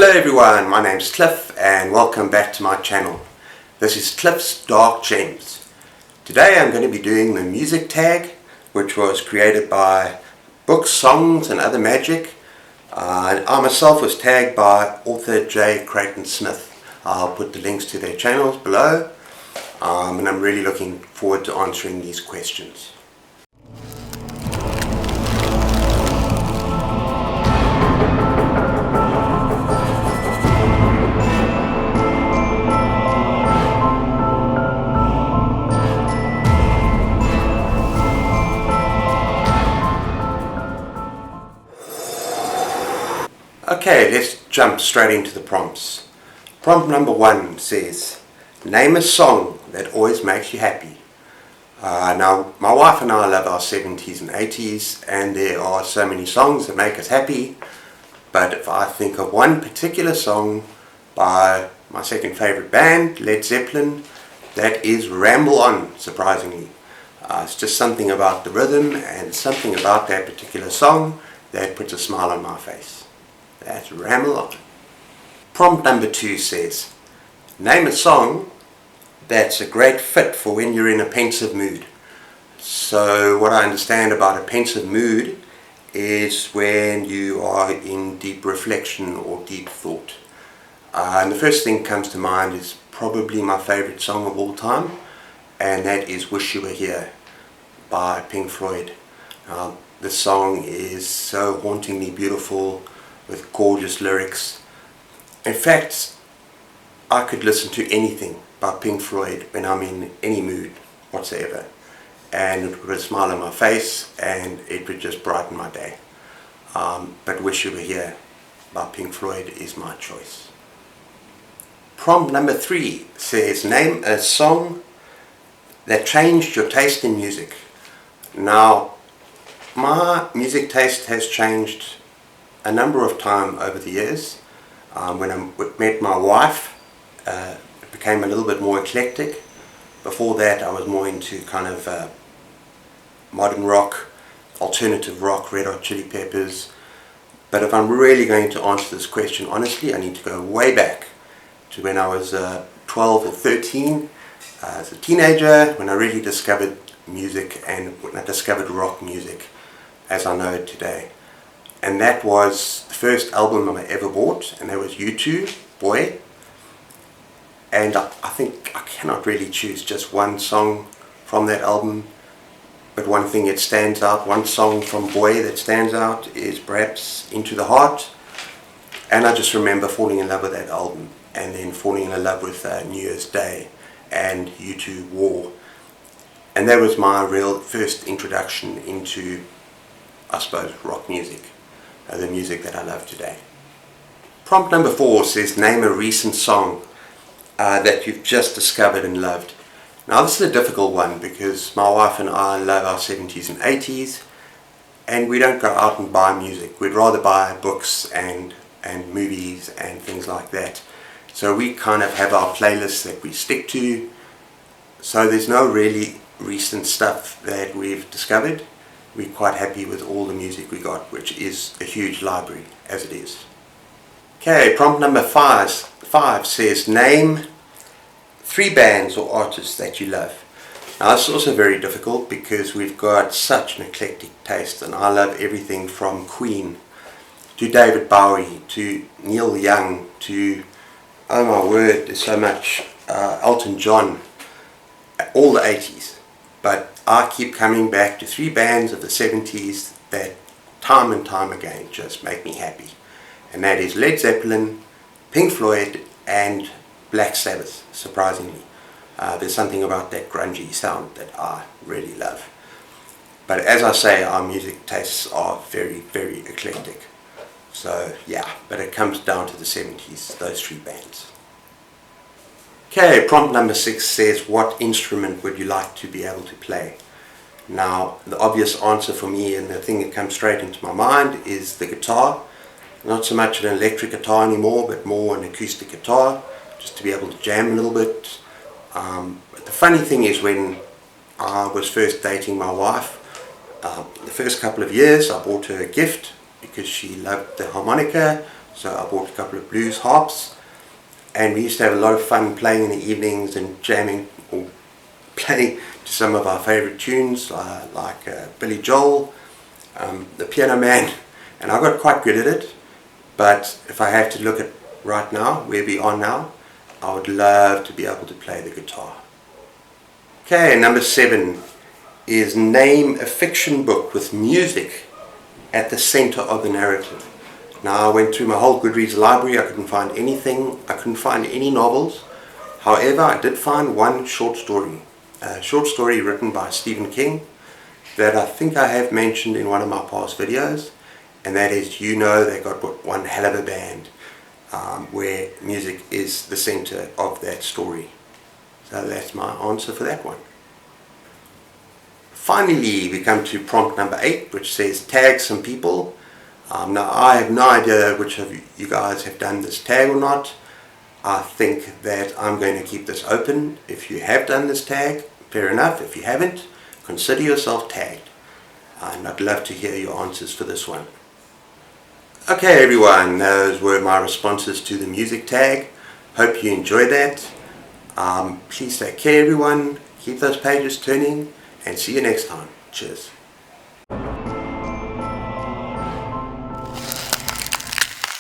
Hello everyone, my name's Cliff and welcome back to my channel. This is Cliff's Dark Gems. Today I'm going to be doing the music tag, which was created by books, songs and other magic. I myself was tagged by author J. Creighton Smith. I'll put the links to their channels below, and I'm really looking forward to answering these questions. Okay, let's jump straight into the prompts. Prompt number 1 says, name a song that always makes you happy. Now, my wife and I love our 70s and 80s, and there are so many songs that make us happy, but if I think of one particular song by my second favourite band, Led Zeppelin, that is Ramble On, surprisingly. It's just something about the rhythm and something about that particular song that puts a smile on my face. That's Ramble On. Prompt number 2 says, name a song that's a great fit for when you're in a pensive mood. So what I understand about a pensive mood is when you are in deep reflection or deep thought. And the first thing that comes to mind is probably my favourite song of all time, and that is Wish You Were Here by Pink Floyd. This song is so hauntingly beautiful, with gorgeous lyrics. In fact, I could listen to anything by Pink Floyd when I'm in any mood whatsoever, and it would put a smile on my face and it would just brighten my day. But Wish You Were Here by Pink Floyd is my choice. Prompt number 3 says, name a song that changed your taste in music. Now, my music taste has changed a number of times over the years. When I met my wife, it became a little bit more eclectic. Before that I was more into kind of modern rock, alternative rock, Red Hot Chili Peppers. But if I'm really going to answer this question honestly, I need to go way back to when I was 12 or 13, as a teenager, when I really discovered music and when I discovered rock music as I know it today. And that was the first album I ever bought, and that was U2, Boy. And I think I cannot really choose just one song from that album, but one thing that stands out, one song from Boy that stands out is perhaps Into the Heart. And I just remember falling in love with that album, and then falling in love with New Year's Day and U2 War. And that was my real first introduction into, I suppose, rock music. The music that I love today. Prompt number 4 says, name a recent song that you've just discovered and loved. Now this is a difficult one because my wife and I love our 70s and 80s, and we don't go out and buy music. We'd rather buy books and movies and things like that. So we kind of have our playlists that we stick to. So there's no really recent stuff that we've discovered. We're quite happy with all the music we got, which is a huge library as it is. Okay, prompt number 5 says, name 3 bands or artists that you love. Now this is also very difficult because we've got such an eclectic taste, and I love everything from Queen to David Bowie to Neil Young to, oh my word, there's so much, Elton John, all the 80s. But I keep coming back to 3 bands of the 70s that time and time again just make me happy. And that is Led Zeppelin, Pink Floyd and Black Sabbath, surprisingly. There's something about that grungy sound that I really love. But as I say, our music tastes are very, very eclectic. So yeah, but it comes down to the 70s, those 3 bands. Okay, prompt number 6 says, what instrument would you like to be able to play? Now, the obvious answer for me, and the thing that comes straight into my mind, is the guitar. Not so much an electric guitar anymore, but more an acoustic guitar, just to be able to jam a little bit. But the funny thing is, when I was first dating my wife, the first couple of years I bought her a gift because she loved the harmonica. so I bought a couple of blues harps, and we used to have a lot of fun playing in the evenings and jamming or playing to some of our favourite tunes like Billy Joel, The Piano Man, and I got quite good at it. But if I have to look at right now, where we are now, I would love to be able to play the guitar. Okay, number 7 is name a fiction book with music at the centre of the narrative. Now, I went through my whole Goodreads library. I couldn't find anything. I couldn't find any novels. However, I did find one short story. A short story written by Stephen King that I think I have mentioned in one of my past videos. And that is, You Know They Got One Hell of a Band, where music is the centre of that story. So that's my answer for that one. Finally, we come to prompt number 8, which says tag some people. Now, I have no idea which of you guys have done this tag or not. I think that I'm going to keep this open. If you have done this tag, fair enough. If you haven't, consider yourself tagged. And I'd love to hear your answers for this one. Okay everyone, those were my responses to the music tag. Hope you enjoyed that. Please take care everyone, keep those pages turning, and see you next time. Cheers.